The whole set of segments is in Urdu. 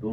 2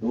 2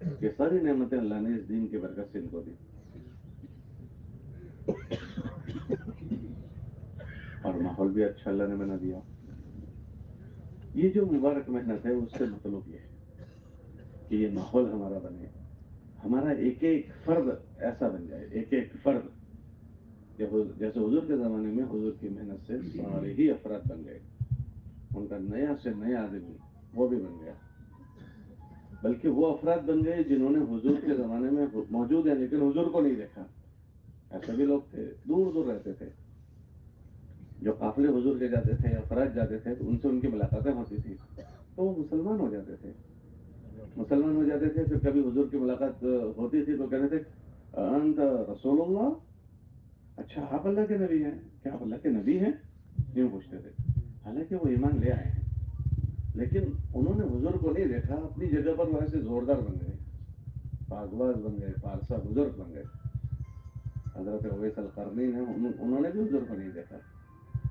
یہ ساری نعمتیں اللہ نے اس دین کی برکت سے ان کو دی، اور ماحول بھی اچھا اللہ نے بنا دیا۔ یہ جو مبارک محنت ہے اس سے مطلب یہ ہے کہ یہ ماحول ہمارا بنے، ہمارا ایک ایک فرد ایسا بن جائے، ایک ایک فرد جیسے حضور کے زمانے میں حضور کی محنت سے سارے ہی افراد بن گئے، ان کا نیا سے نیا آدمی وہ بھی بن گیا، بلکہ وہ افراد بن گئے جنہوں نے حضور کے زمانے میں موجود ہیں لیکن حضور کو نہیں دیکھا۔ ایسے بھی لوگ تھے، دور دور رہتے تھے، جو قافلے حضور کے جاتے تھے یا فرج جاتے تھے تو ان سے ان کی ملاقاتیں ہوتی تھی، تو وہ مسلمان ہو جاتے تھے، مسلمان ہو جاتے تھے۔ پھر کبھی حضور کی ملاقات ہوتی تھی تو کہتے تھے انت رسول اللہ، اچھا آپ اللہ کے نبی ہیں؟ کیا آپ اللہ کے نبی ہیں؟ یوں پوچھتے تھے، حالانکہ وہ ایمان لے آئے ہیں، لیکن انہوں نے حضور کو نہیں دیکھا، اپنی جگہ پر وہ ایسے زوردار بن گئے، پاکباز بن گئے، پارسا بزرگ بن گئے۔ حضرت اویس القرنین ہیں، انہوں نے بھی حضور کو نہیں دیکھا،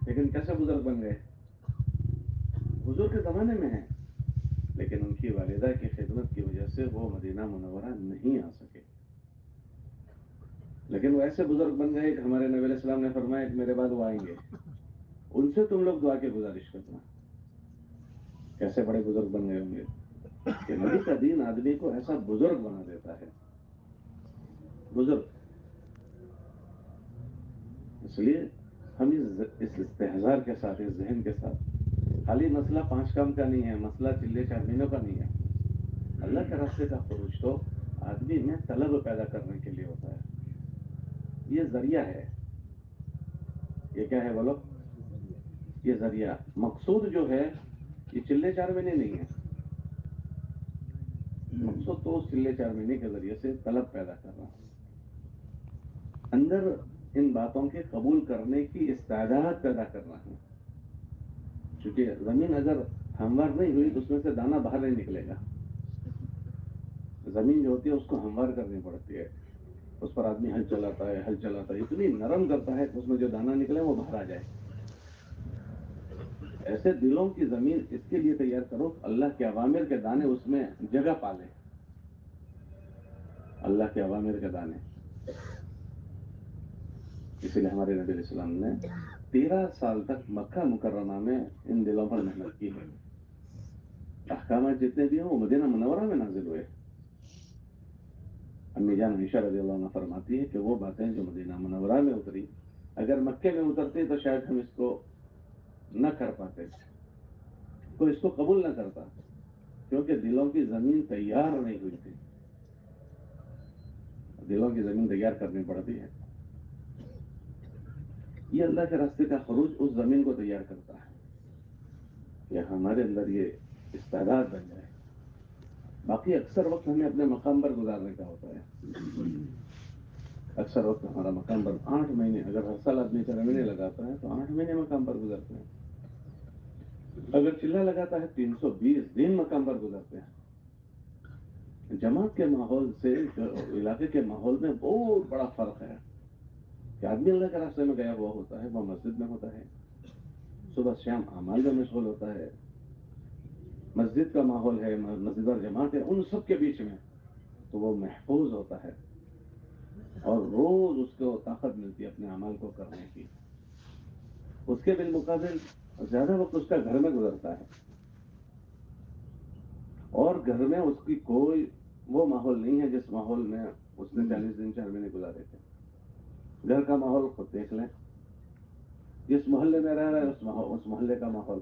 لیکن کیسے بزرگ بن گئے؟ حضور کے زمانے میں ہیں، لیکن ان کی والدہ کی خدمت کی وجہ سے وہ مدینہ منورہ نہیں آ سکے، لیکن وہ ایسے بزرگ بن گئے کہ ہمارے نبی علیہ السلام نے فرمایا کہ میرے بعد وہ آئیں گے، ان سے تم لوگ دعا کی گزارش کرنا۔ کیسے بڑے بزرگ بن گئے ہوں گے کہ نبی کا دین آدمی کو ایسا بزرگ بنا دیتا ہے، بزرگ۔ اس لیے ہم اس استحضار کے ساتھ، اس ذہن کے ساتھ، خالی مسئلہ 5 کام کا نہیں ہے، مسئلہ چلے 4 مہینوں کا نہیں ہے۔ اللہ کے راستے کا خروج تو آدمی میں طلب پیدا کرنے کے لیے ہوتا ہے، یہ ذریعہ ہے۔ یہ کیا ہے بولو؟ یہ ذریعہ، مقصود جو ہے یہ چلے 4 مہینے نہیں ہے، مقصود تو اس چلے 4 مہینے کے ذریعے سے طلب پیدا کرنا، اندر ان باتوں کے قبول کرنے کی استعداد پیدا کرنا ہے۔ کیونکہ زمین اگر ہموار نہیں ہوئی تو اس میں سے دانہ باہر نہیں نکلے گا۔ زمین جو ہوتی ہے اس کو ہموار کرنی پڑتی ہے، اس پر آدمی ہل چلاتا ہے، اتنی نرم کرتا ہے کہ اس میں جو دانہ نکلے وہ باہر آ جائے۔ ایسے دلوں کی زمین اس کے لیے تیار کرو کہ اللہ کے اوامر کے دانے اس میں جگہ پالے، اللہ کے اوامر کے دانے۔ اسی لیے ہمارے نبی علیہ السلام نے 13 سال تک مکہ مکرمہ میں ان دلوں پر محنت کی ہے۔ احکامات جتنے بھی ہیں وہ مدینہ منورہ میں نازل ہوئے۔ امی جان عائشہ رضی اللہ عنہ فرماتی ہے کہ وہ باتیں جو مدینہ منورہ میں اتری، اگر مکے میں اترتی تو شاید ہم اس کو نہ کر پاتے، کوئی اس کو قبول نہ کرتا، کیونکہ دلوں کی زمین تیار نہیں ہوئی تھی۔ دلوں کی زمین تیار کرنی پڑتی ہے۔ یہ اللہ کے راستے کا خروج اس زمین کو تیار کرتا ہے کہ ہمارے اندر یہ استعداد بن جائے۔ باقی اکثر وقت ہمیں اپنے مقام پر گزارنے کا ہوتا ہے، اکثر وقت ہمارا مقام پر 8 مہینے، اگر ہر سال آدمی 4 مہینے لگاتا ہے تو 8 مہینے مقام پر گزرتے ہیں، اگر چلہ لگاتا ہے 320 دن مقام پر گزرتے ہیں۔ جماعت کے ماحول سے علاقے کے ماحول میں بہت بڑا فرق ہے کہ آدمی اللہ کے راستے میں گیا ہوا ہوتا ہے، وہ مسجد میں ہوتا ہے، صبح شام اعمال میں مشغول ہوتا ہے، مسجد کا ماحول ہے، مسجد اور جماعت ہے، ان سب کے بیچ میں تو وہ محفوظ ہوتا ہے، اور روز اس کو طاقت ملتی ہے اپنے اعمال کو کرنے کی۔ اس کے بالمقابل زیادہ وقت اس کا گھر میں گزرتا ہے، اور گھر میں اس کی کوئی وہ ماحول نہیں ہے جس ماحول میں اس نے 40 دن 4 مہینے گزارے تھے۔ گھر کا ماحول خود دیکھ لیں، جس محلے میں رہ رہا ہے اس محلے کا ماحول،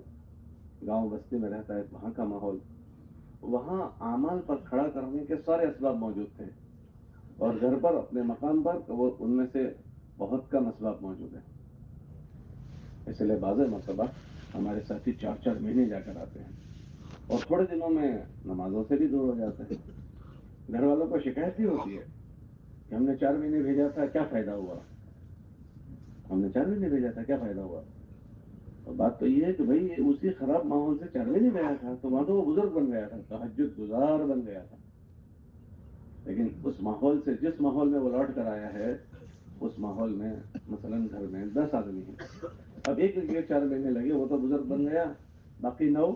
گاؤں بستی میں رہتا ہے وہاں کا ماحول، وہاں اعمال پر کھڑا کرنے کے سارے اسباب موجود تھے، اور گھر پر اپنے مقام پر وہ ان میں سے بہت کم اسباب موجود ہیں۔ اس لیے بعض مرتبہ ہمارے ساتھی 4 مہینے جا کر آتے ہیں اور تھوڑے دنوں میں نمازوں سے بھی دور ہو جاتے ہیں۔ گھر والوں کو شکایت بھی ہوتی ہے کہ ہم نے 4 مہینے بھیجا تھا، کیا فائدہ ہوا؟ ہم نے 4 مہینے بھیجا تھا، کیا فائدہ ہوا؟ تو بات تو یہ ہے کہ بھائی اسی خراب ماحول سے 4 مہینے گیا تھا تو وہاں تو وہ بزرگ بن گیا تھا، تہجد گزار بن گیا تھا، لیکن اس ماحول سے، جس ماحول میں وہ لوٹ کر آیا ہے، اس ماحول میں مثلا گھر میں 10 آدمی ہیں، اب ایک کے 4 مہینے لگے وہ تو بزرگ بن گیا، باقی 9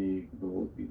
1 2 3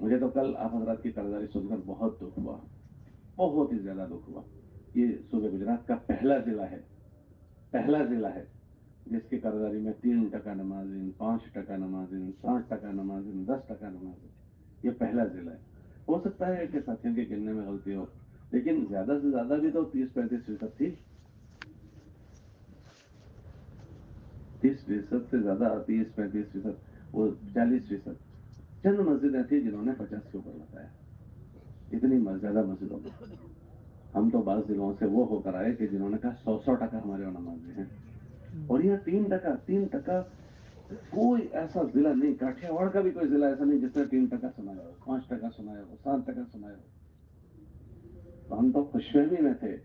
مجھے تو کل آپ حضرات کی کارگزاری سن کر بہت دکھ ہوا، بہت ہی زیادہ دکھ ہوا. یہ صوبے گجرات کا پہلا ضلع ہے جس کی کارگزاری میں 3% نمازین، 5% نمازین، 60% نمازین، 10% نمازین. یہ پہلا ضلع ہے. ہو سکتا ہے کہ ساتھیوں کے گننے میں غلطی ہو، لیکن زیادہ سے زیادہ بھی تو 30-35% تھی. 30% سے زیادہ، 30-35%، وہ 40%. چند مسجدیں تھیں جنہوں نے 50 کے اوپر بتایا. اتنی زیادہ مسجدوں میں ہم تو بعض ضلعوں سے وہ ہو کر آئے کہ جنہوں نے کہا 100% ہمارے یہاں نمازی ہیں. اور یہ 3%، کوئی ایسا ضلع نہیں، کاٹھیا واڑ کا بھی کوئی ضلع ایسا نہیں جس نے 3% سنایا ہو، 5% سنایا ہو، 7% سنایا ہو. تو ہم تو خوش فہمی میں تھے.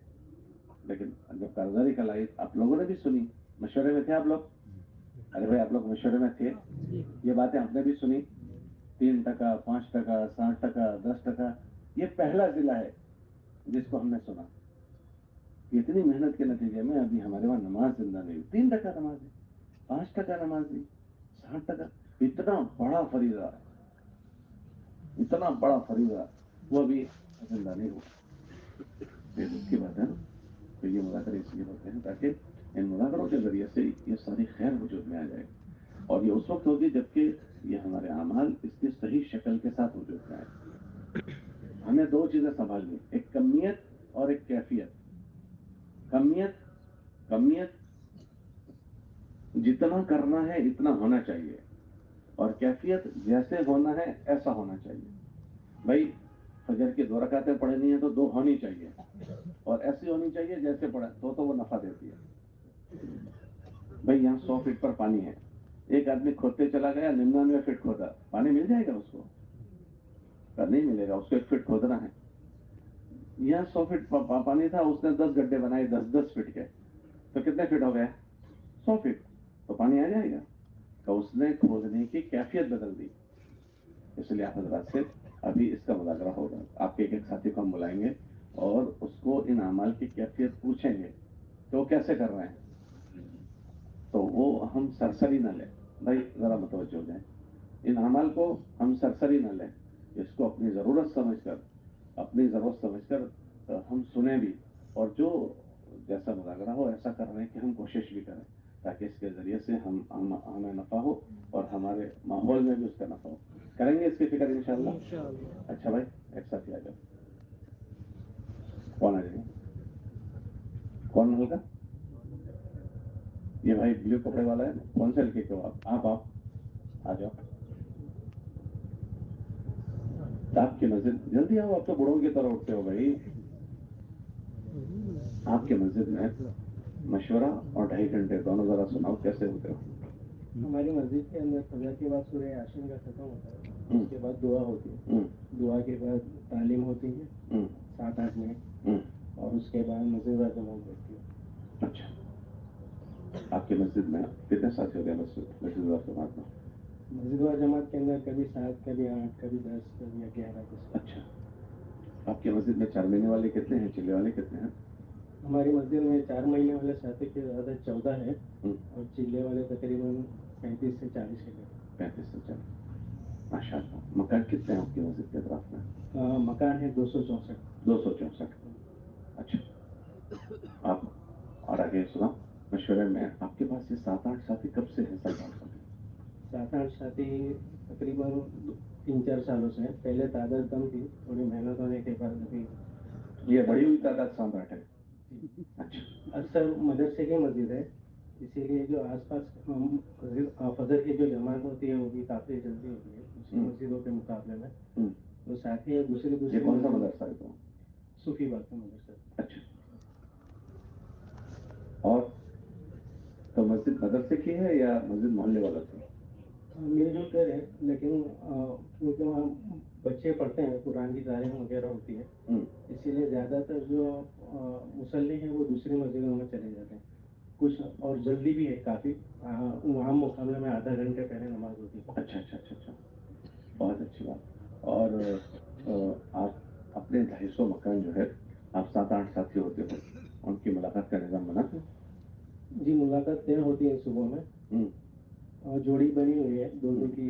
لیکن جب کارگزاری کل آئی، آپ لوگوں نے بھی سنی، مشورے میں تھے آپ لوگ. ارے بھائی آپ لوگ مشورے میں تھے، یہ باتیں آپ نے بھی سنی. 3%، 5%، 60%، 10%. یہ پہلا ضلع ہے جس کو ہم نے سنا. اتنی محنت کے نتیجے میں ابھی ہمارے وہاں نماز زندہ نہیں. 3% نماز ہے، 5% نماز نہیں، 60%. اتنا بڑا فریضہ، اتنا بڑا فریضہ وہ ابھی زندہ نہیں ہوا. یہ دکھ کی بات ہے نا. تو یہ مذاکرے اس لیے ہوتے ہیں تاکہ ان مذاکروں کے ذریعے سے یہ ساری خیر وجود میں آ جائے. اور یہ اس وقت ہوگی جبکہ یہ ہمارے اعمال اس کی صحیح شکل کے ساتھ وجود میں آئے. ہمیں دو چیزیں سنبھالنی، ایک کمیت اور ایک کیفیت. کمیت جتنا کرنا ہے اتنا ہونا چاہیے، اور کیفیت جیسے ہونا ہے ایسا ہونا چاہیے. بھائی فجر کی 2 رکعتیں پڑھنی ہیں تو 2 ہونی چاہیے، اور ایسی ہونی چاہیے جیسے پڑھے تو وہ نفع دیتی ہے. بھائی یہاں 100 فٹ پر پانی ہے، ایک آدمی کھودتے چلا گیا، 99 فٹ کھودا، پانی مل جائے گا اس کو؟ نہیں ملے گا، اس کو 1 فٹ کھودنا ہے. یہاں 100 فٹ پانی تھا، اس نے 10 گڈھے بنائے 10 فٹ کے، تو کتنے فٹ ہو گئے؟ 100 فٹ. تو پانی آ جائے گا. تو اس نے کھودنے کی کیفیت بدل دی. اس لیے آپ حضرات سے ابھی اس کا مذاکرہ ہوگا. آپ کے ایک ساتھی کو ہم بلائیں گے اور اس کو ان اعمال کی کیفیت پوچھیں گے کہ وہ کیسے کر رہے ہیں. تو وہ ہم سرسری نہ لیں. بھائی ذرا متوجہ ہو جائیں. ان اعمال کو ہم سرسری نہ لیں. اس کو اپنی ضرورت سمجھ کر ہم سنیں بھی، اور جو جیسا مذاکرہ ہو ایسا کرنے کی ہم کوشش بھی کریں، تاکہ اس کے ذریعے سے ہمیں نفع ہو اور ہمارے ماحول میں بھی اس کا نفع ہو. کریں گے اس کی فکر انشاءاللہ. اچھا بھائی ایک ساتھ ہی آ جاؤ. کون آ جائے گا؟ کون ہوگا؟ یہ بھائی بلیو کپڑے والا ہے. کون سے لڑکے کو؟ آپ آ جاؤ. آپ کی مسجد جلدی آؤ. آپ تو بڑوں کی طرح اٹھتے ہو بھائی. آپ کی مسجد میں مشورہ اور 2.5 گھنٹے دونوں ذرا سناؤ کیسے ہوتے ہو. ہماری مسجد کے اندر فجر کے بعد سورہ یاسین کا ختم ہوتا ہے، اس کے بعد دعا ہوتی ہے، دعا کے بعد تعلیم ہوتی ہے 7-8 منٹ، اور اس کے بعد مسجد جماعت بیٹھتی ہے. اچھا آپ کی مسجد میں کتنے ساتھی ہوتے ہیں مسجد و جماعت میں؟ مسجد و جماعت کے اندر کبھی 7، کبھی 8، کبھی 10، کبھی 11. اچھا آپ کی مسجد میں 4 مہینے والے کتنے ہیں، چلے والے کتنے ہیں؟ ہماری مسجد میں 4 مہینے والے ساتھی کے زیادہ 14 ہیں، اور چلے والے تقریباً 35 سے 40 کے قریب. 35 سے 40. ماشاء اللہ. مکان کتنے ہیں آپ کی مسجد کے اطراف میں؟ مکان ہے 264. 264. اچھا آپ اور آگے سنا مشورے میں. آپ کے پاس یہ 7-8 ساتھی کب سے ہیں؟ 7-8 ساتھی 7-8 ساتھی تقریباً 3-4 سالوں سے ہیں. پہلے تعداد کم تھی، تھوڑی محنت ہونے کے بعد ابھی یہ بڑی ہوئی تعداد 7-8 ہے. اچھا اکثر مدرسے کی مسجد ہے، اسی لیے جو آس پاس فجر کی جو جماعت ہوتی ہے وہ بھی کافی جلدی ہوتی ہے دوسری مسجدوں کے مقابلے میں. تو ساتھی ہے دوسری کون سا مدرسہ ہے تو؟ صوفی بات کا مدرسہ. اچھا اور تو مسجد مدرسے کی ہے یا مسجد محلے والا تھی؟ مل جل کر ہے، لیکن کیونکہ وہاں بچے پڑھتے ہیں، قرآن کی تعلیم وغیرہ ہوتی ہے، اسی لیے زیادہ تر جو مصلی ہیں وہ دوسری مسجدوں میں چلے جاتے ہیں. کچھ اور جلدی بھی ہے کافی، وہاں مقابلے میں آدھا گھنٹے پہلے نماز ہوتی ہے. اچھا بہت اچھی بات. اور آپ اپنے 250 مکان جو ہے، آپ 7-8 ساتھی ہوتے ہو، ان کی ملاقات کا نظام بناتے ہو؟ جی ملاقات طے ہوتی ہے صبح میں، اور جوڑی بنی ہوئی ہے 2-2 کی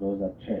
2006।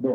2।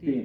3।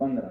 15।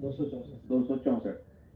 264।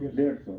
150,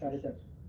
450।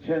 6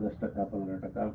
10%, 15%,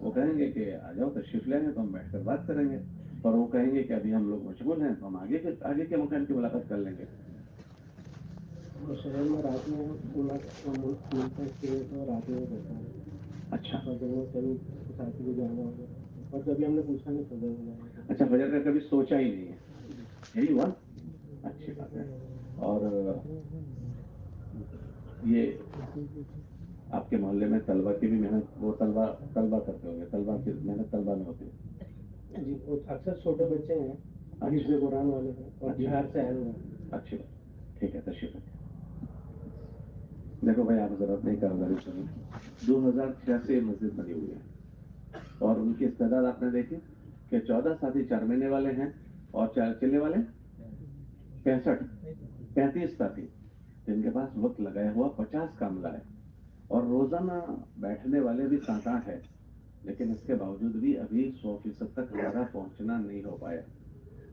وہ کہیں گے کہ آ جاؤ تشریف لیں گے تو ہم بیٹھ کر بات کریں گے، اور وہ کہیں گے کہ ابھی ہم لوگ مشغول ہیں تو ہم آگے کے مکان کی ملاقات کر لیں گے۔ شہر میں رات میں ملتا ہے تو رات میں بیٹھا ہے۔ اچھا، اور جب وہ کبھی ساتھی کو جانا ہوگا اور کبھی ہم نے پوچھا نہیں فجر میں جانا ہے۔ اچھا، فجر کا کبھی سوچا ہی نہیں ہے، یہی ہوا، اچھی بات ہے۔ اور یہ آپ کے محلے میں طلبہ کی بھی محنت، وہ طلبہ کرتے ہوں گے، طلبہ کی محنت طلبہ میں ہوتی ہے؟ جی، وہ اکثر چھوٹے بچے ہیں، حفظ قرآن والے ہیں اور بہار سے آئے ہوئے ہیں۔ اچھی بات، ٹھیک ہے، تشریف رکھیں۔ دیکھو بھائی، آپ ضرورت نہیں کاروباری سنی، 2006 سے یہ مسجد بنی ہوئی ہے، اور ان کی استعداد آپ نے دیکھی کہ 14 ساتھی 4 مہینے والے ہیں، اور 4 چلنے والے 35 ساتھی، جن کے پاس وقت لگایا ہوا 50 کاملہ ہے، اور روزانہ بیٹھنے والے بھی 7-8 ہیں، لیکن اس کے باوجود بھی ابھی 100% تک ہمارا پہنچنا نہیں ہو پایا۔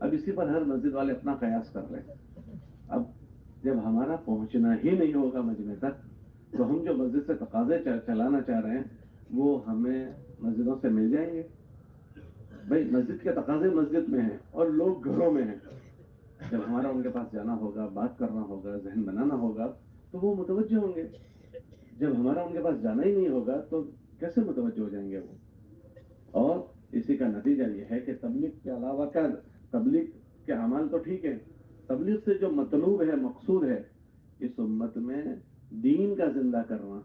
اب اسی پر ہر مسجد والے اپنا قیاس کر لیں۔ اب جب ہمارا پہنچنا ہی نہیں ہوگا مجمع تک، تو ہم جو مسجد سے تقاضے چلانا چاہ رہے ہیں وہ ہمیں مسجدوں سے مل جائیں گے؟ بھائی، مسجد کے تقاضے مسجد میں ہیں اور لوگ گھروں میں ہیں۔ جب ہمارا ان کے پاس جانا ہوگا، بات کرنا ہوگا، ذہن بنانا ہوگا، تو وہ متوجہ ہوں گے۔ جب ہمارا ان کے پاس جانا ہی نہیں ہوگا تو کیسے متوجہ ہو جائیں گے وہ؟ اور اسی کا نتیجہ یہ ہے کہ تبلیغ کے علاوہ کا تبلیغ کے اعمال تو ٹھیک ہے، تبلیغ سے جو مطلوب ہے، مقصود ہے اس امت میں دین کا زندہ کرنا،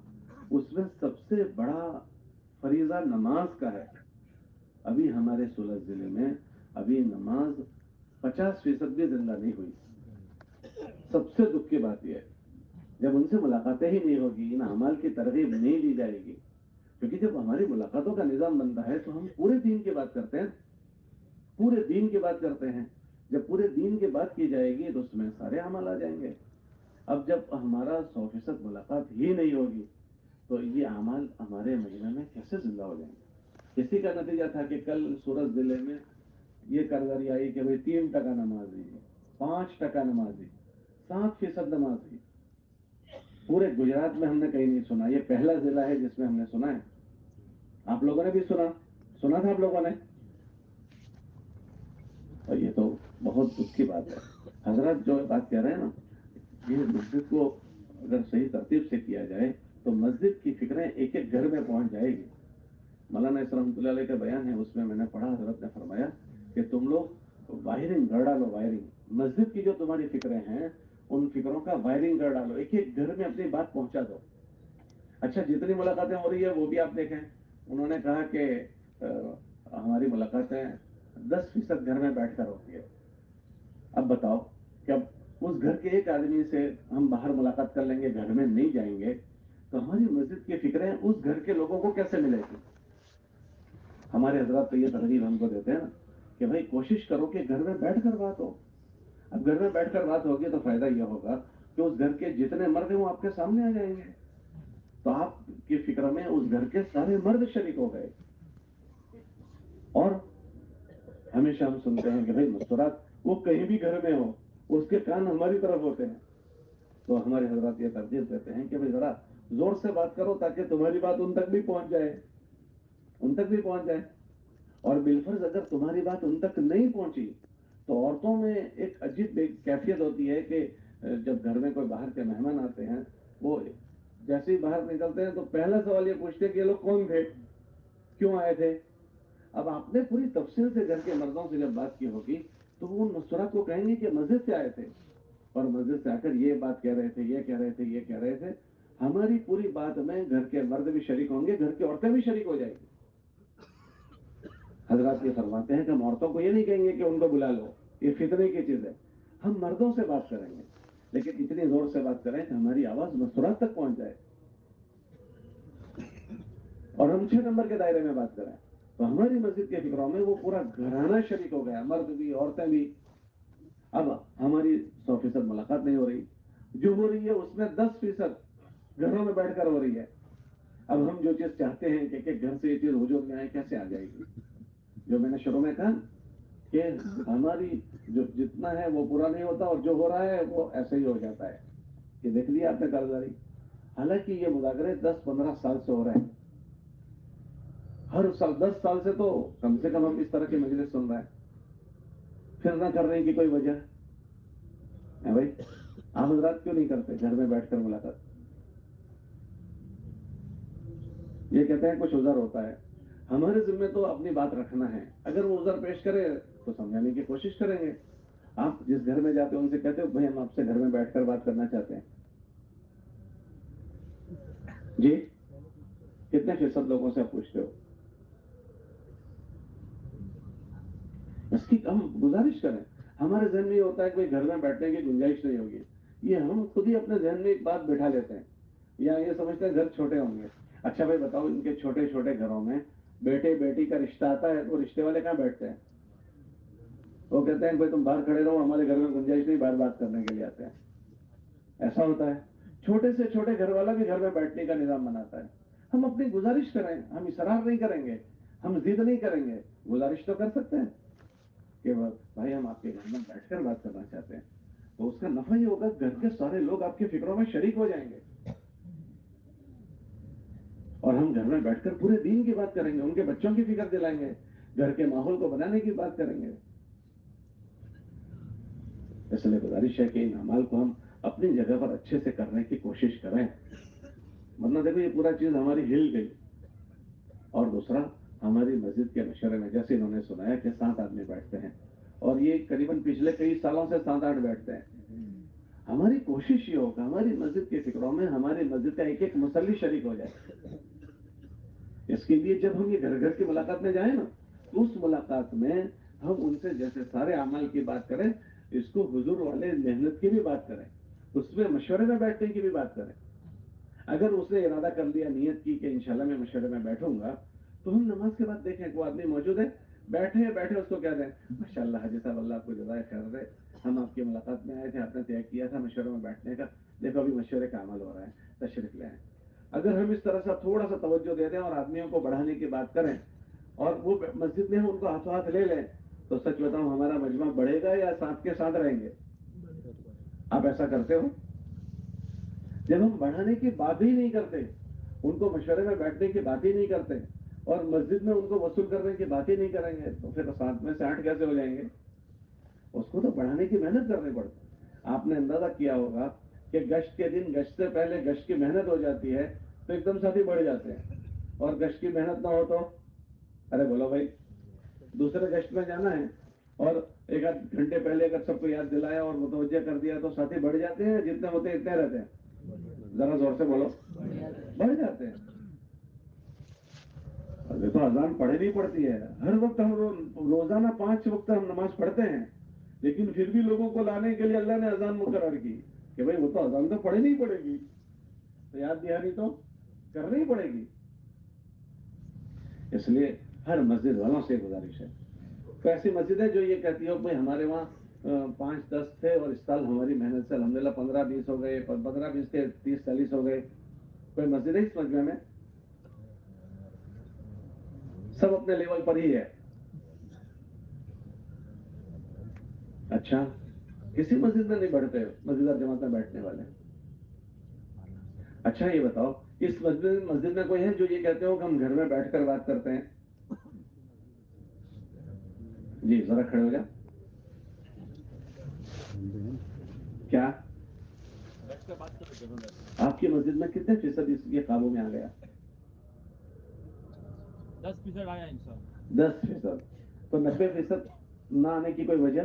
اس میں سب سے بڑا فریضہ نماز کا ہے۔ ابھی ہمارے سولہ ضلع میں ابھی نماز 50% بھی زندہ نہیں ہوئی۔ سب سے دکھ کی بات یہ ہے، جب ان سے ملاقاتیں ہی نہیں ہوگی، ان اعمال کی ترغیب نہیں دی جائے گی، کیونکہ جب ہماری ملاقاتوں کا نظام بنتا ہے تو ہم پورے دین کی بات کرتے ہیں، پورے دین کی بات کرتے ہیں۔ جب پورے دین کی بات کی جائے گی تو اس میں سارے اعمال آ جائیں گے۔ اب جب ہمارا 100% ملاقات ہی نہیں ہوگی تو یہ اعمال ہمارے مجمع میں کیسے زندہ ہو جائیں گے؟ اسی کا نتیجہ تھا کہ کل سورت ضلع میں یہ کارروائی آئی کہ بھئی 3% نمازی، 5% نمازی، 7% نمازی۔ پورے گجرات میں ہم نے کہیں نہیں سنا، یہ پہلا ضلع ہے جس میں ہم نے سنا ہے۔ آپ لوگوں نے بھی سنا تھا آپ لوگوں نے، اور یہ تو بہت دکھ کی بات ہے۔ حضرت جو بات کہہ رہے ہیں نا، یہ مسجد کو اگر صحیح ترتیب سے کیا جائے تو مسجد کی فکریں ایک ایک گھر میں پہنچ جائے گی۔ مولانا اسلام رحمۃ اللہ علیہ کا بیان ہے، اس میں نے پڑھا، حضرت نے فرمایا کہ تم لوگ وائرنگ کر ڈالو، وائرنگ مسجد کی جو تمہاری فکریں ہیں ان فکروں کا وائرنگ کر ڈالو، ایک ایک گھر میں اپنی بات پہنچا دو۔ اچھا، جتنی ملاقاتیں ہو رہی ہے وہ بھی آپ دیکھیں، انہوں نے کہا کہ ہماری ملاقاتیں 10% گھر میں بیٹھ کر ہوتی ہے۔ اب بتاؤ کہ اب اس گھر کے ایک آدمی سے ہم باہر ملاقات کر لیں گے، گھر میں نہیں جائیں گے، تو ہماری مسجد کی فکریں اس گھر کے لوگوں کو کیسے ملے گی؟ ہمارے حضرات تو یہ ترغیب ہم کو دیتے ہیں نا کہ بھائی کوشش کرو کہ گھر میں بیٹھ کر بات ہو۔ اب گھر میں بیٹھ کر بات ہوگی تو فائدہ یہ ہوگا کہ اس گھر کے جتنے مرد ہیں وہ آپ کے سامنے آ جائیں گے، تو آپ کی فکر میں اس گھر کے سارے مرد شریک ہو گئے۔ اور ہمیشہ ہم سنتے ہیں کہ بھائی مستورات وہ کہیں بھی گھر میں ہو، اس کے کان ہماری طرف ہوتے ہیں، تو ہمارے حضرات یہ ترغیب دیتے ہیں کہ بھائی ذرا زور سے بات کرو تاکہ تمہاری بات ان تک بھی پہنچ جائے، ان تک بھی پہنچ جائے۔ اور بالفرض اگر تمہاری بات ان تک نہیں پہنچی تو عورتوں میں ایک عجیب کیفیت ہوتی ہے کہ جب گھر میں کوئی باہر کے مہمان آتے ہیں، وہ جیسے ہی باہر نکلتے ہیں تو پہلا سوال یہ پوچھتے ہیں کہ یہ لوگ کون تھے، کیوں آئے تھے۔ اب آپ نے پوری تفصیل سے گھر کے مردوں سے جب بات کی ہوگی تو وہ مستورات کو کہیں گے کہ مسجد سے آئے تھے اور مسجد سے آ کر یہ بات کہہ رہے تھے، یہ کہہ رہے تھے، یہ کہہ رہے تھے۔ ہماری پوری بات میں گھر کے مرد بھی شریک ہوں گے، گھر کی عورتیں بھی شریک ہو جائیں گی۔ حضرات یہ فرماتے ہیں کہ ہم عورتوں کو یہ نہیں کہیں گے کہ ان کو بلا لو، یہ فتنے کی چیز ہے، ہم مردوں سے بات کریں گے، لیکن اتنی زور سے بات کریں کہ ہماری آواز مستورات تک پہنچ جائے، اور ہم 6 نمبر کے دائرے میں بات کریں تو ہماری مسجد کے فکروں میں وہ پورا گھرانہ شریک ہو گیا، مرد بھی عورتیں بھی۔ اب ہماری 100% ملاقات نہیں ہو رہی، جو ہو رہی ہے اس میں 10% گھروں میں بیٹھ کر ہو رہی ہے۔ اب ہم جو چیز چاہتے ہیں کہ گھر سے یہ چیز وجود میں آئے، کیسے آ جائے گی؟ جو میں نے شروع میں کہا کہ ہماری جو جتنا ہے وہ پورا نہیں ہوتا، اور جو ہو رہا ہے وہ ایسے ہی ہو جاتا ہے۔ یہ دیکھ لیا آپ نے کارگزاری، حالانکہ یہ مذاکرے 10-15 سال سے ہو رہے ہیں، ہر سال 10 سال سے تو کم سے کم ہم اس طرح کی مجلس سن رہے ہیں، پھر نہ کرنے کی کوئی وجہ ہے بھائی؟ آپ حضرات کیوں نہیں کرتے گھر میں بیٹھ کر ملاقات؟ یہ کہتے ہیں کچھ عذر ہوتا ہے، ہمارے ذمہ تو اپنی بات رکھنا ہے، اگر وہ عذر پیش کرے تو سمجھانے کی کوشش کریں گے۔ آپ جس گھر میں جاتے ہیں ان سے کہتے ہو بھائی ہم آپ سے گھر میں بیٹھ کر بات کرنا چاہتے ہیں؟ جی کتنے فیصد لوگوں سے آپ پوچھتے ہو؟ اس کی ہم گزارش کریں۔ ہمارے ذہن میں یہ ہوتا ہے کہ گھر میں بیٹھنے کی گنجائش نہیں ہوگی، یہ ہم خود ہی اپنے ذہن میں ایک بات بٹھا لیتے ہیں، یا یہ سمجھتے ہیں گھر چھوٹے ہوں گے۔ اچھا بھائی بتاؤ، ان کے چھوٹے چھوٹے گھروں میں بیٹے بیٹی کا رشتہ آتا ہے تو رشتے والے کہاں بیٹھتے ہیں؟ وہ کہتے ہیں بھائی تم باہر کھڑے رہو، ہمارے گھر میں گنجائش نہیں، باہر بات کرنے کے لیے آتے ہیں۔ ایسا ہوتا ہے۔ چھوٹے سے چھوٹے گھر والا بھی گھر میں بیٹھنے کا نظام بناتا ہے۔ ہم اپنی گزارش کریں، ہم اصرار نہیں کریں گے، ہم ضد نہیں کریں گے، گزارش تو کر سکتے ہیں کہ بھائی ہم آپ کے گھر میں بیٹھ کر بات کرنا چاہتے ہیں، تو اس کا نفع یہ ہوگا گھر کے سارے لوگ آپ کی فکروں میں شریک ہو جائیں گے، اور ہم گھر میں بیٹھ کر پورے دین کی بات کریں گے، ان کے بچوں کی فکر دلائیں گے، گھر کے ماحول کو بنانے کی بات کریں گے۔ اس لیے گزارش ہے کہ ان اعمال کو ہم اپنی جگہ پر اچھے سے کرنے کی کوشش کریں، ورنہ دیکھو یہ پورا چیز ہماری ہل گئی۔ اور دوسرا، ہماری مسجد کے مشورے میں جیسے انہوں نے سنایا کہ 7 آدمی بیٹھتے ہیں، اور یہ قریباً پچھلے کئی سالوں سے 7-8 بیٹھتے ہیں۔ ہماری کوشش یہ ہوگا ہماری مسجد کے فکروں میں ہماری مسجد کا ایک ایک مصلی شریک ہو جائے۔ اس کے لیے جب ہم یہ گھر گھر کی ملاقات میں جائیں نا، تو اس ملاقات میں ہم ان سے جیسے سارے اعمال کی بات کریں، اس کو حضور والے محنت کی بھی بات کریں، اس میں مشورے میں بیٹھنے کی بھی بات کریں۔ اگر اس نے ارادہ کر لیا، نیت کی کہ انشاءاللہ میں مشورے میں بیٹھوں گا، تو ہم نماز کے بعد دیکھیں کہ وہ آدمی موجود ہے، بیٹھے اس کو کہہ دیں ماشاءاللہ حاجی صاحب اللہ آپ کو جزائے خیر دے، ہم آپ کی ملاقات میں آئے تھے، آپ نے طے کیا تھا مشورے میں بیٹھنے کا، دیکھو ابھی مشورے کا عمل ہو رہا ہے، تشریف لے آئیں۔ اگر ہم اس طرح سے تھوڑا سا توجہ دے دیں اور آدمیوں کو بڑھانے کی بات کریں، اور وہ مسجد میں ان کو ہاتھ لے لیں، تو سچ بتاؤں ہمارا مجمع بڑھے گا یا ساتھ کے ساتھ رہیں گے؟ آپ ایسا کرتے ہو؟ جب ہم بڑھانے کی بات ہی نہیں کرتے، ان کو مشورے میں بیٹھنے کی بات ہی نہیں کرتے، اور مسجد میں ان کو وصول کرنے کی بات ہی نہیں کریں گے، تو پھر 7 میں سے 8 کیسے ہو جائیں گے؟ اس کو تو بڑھانے کی محنت کرنی پڑتی۔ آپ نے اندازہ کیا ہوگا کہ گشت کے دن گشت سے پہلے گشت کی محنت ہو جاتی ہے تو ایک دم ساتھی بڑھ جاتے ہیں، اور گشت کی محنت نہ ہو تو ارے بولو بھائی، دوسرے گشت میں جانا ہے اور ایک آدھ گھنٹے پہلے اگر سب کو یاد دلایا اور متوجہ کر دیا تو ساتھی بڑھ جاتے ہیں، جتنے ہوتے ہیں اتنے رہتے ہیں؟ ذرا زور سے بولو، بڑھ جاتے ہیں۔ دیکھو اذان پڑھنی پڑتی ہے ہر وقت، ہم روزانہ 5 وقت ہم نماز پڑھتے ہیں، لیکن پھر بھی لوگوں کو لانے کے لیے اللہ نے اذان مقرر کی کہ بھائی وہ تو اذان تو پڑھنی ہی پڑے گی، تو یاد دہانی تو کرنی پڑے گی۔ اس لیے ہر مسجد والوں سے گزارش ہے، تو ایسی مسجد ہے جو یہ کہتی ہو بھائی ہمارے وہاں 5-10 تھے اور اس سال ہماری محنت سے الحمدللہ 15-20 ہو گئے، 15-20 کے 30-40 ہو گئے، کوئی مسجد ہے اس مجمع میں؟ سب اپنے لیول پر ہی ہے۔ اچھا، کسی مسجد میں نہیں بڑھتے مسجد اور جماعت میں بیٹھنے والے؟ اچھا یہ بتاؤ، اس مسجد میں کوئی ہے جو یہ کہتے ہو کہ ہم گھر میں بیٹھ کر بات کرتے ہیں؟ جی ذرا کھڑے ہو جا۔ کیا آپ کی مسجد میں کتنے فیصد اس کے قابو میں آ گیا؟ 10% آیا انشاءاللہ۔ 10%؟ تو 90% نہ آنے کی کوئی وجہ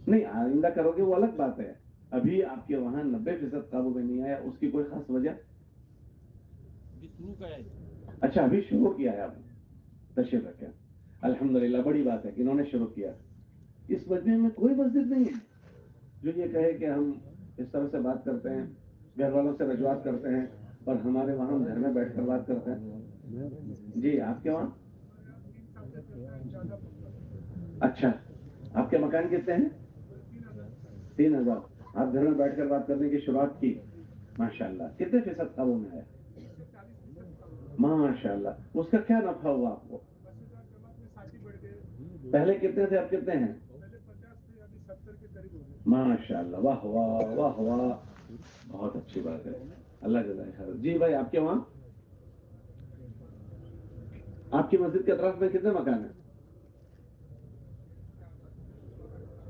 نہیں؟ آئندہ کرو گے وہ الگ بات ہے، ابھی آپ کے وہاں 90% قابو میں نہیں آیا، اس کی کوئی خاص وجہ؟ شروع کا ہے۔ اچھا ابھی شروع کیا ہے آپ نے، تشریف رکھیں، الحمدللہ بڑی بات ہے کہ انہوں نے شروع کیا۔ اس مسجد میں کوئی مسجد نہیں ہے جو یہ کہے کہ ہم اس طرح سے بات کرتے ہیں، گھر والوں سے رجوعات کرتے ہیں، اور ہمارے وہاں ہم گھر میں بیٹھ کر بات کرتے ہیں۔ جی آپ کے وہاں؟ اچھا، آپ کے مکان کتنے ہیں؟ 3000۔ آپ گھر میں بیٹھ کر بات کرنے کی شروعات کی، ماشاءاللہ کتنے فیصد قابو میں آئے؟ ماشاءاللہ، اس کا کیا نفع ہوا آپ کو؟ پہلے کتنے تھے اب کتنے ہیں؟ ماشاءاللہ، واہ واہ واہ واہ، بہت اچھی بات ہے، اللہ جزائے خیر۔ جی بھائی آپ کے وہاں؟ آپ کی مسجد کے اطراف میں کتنے مکان ہیں؟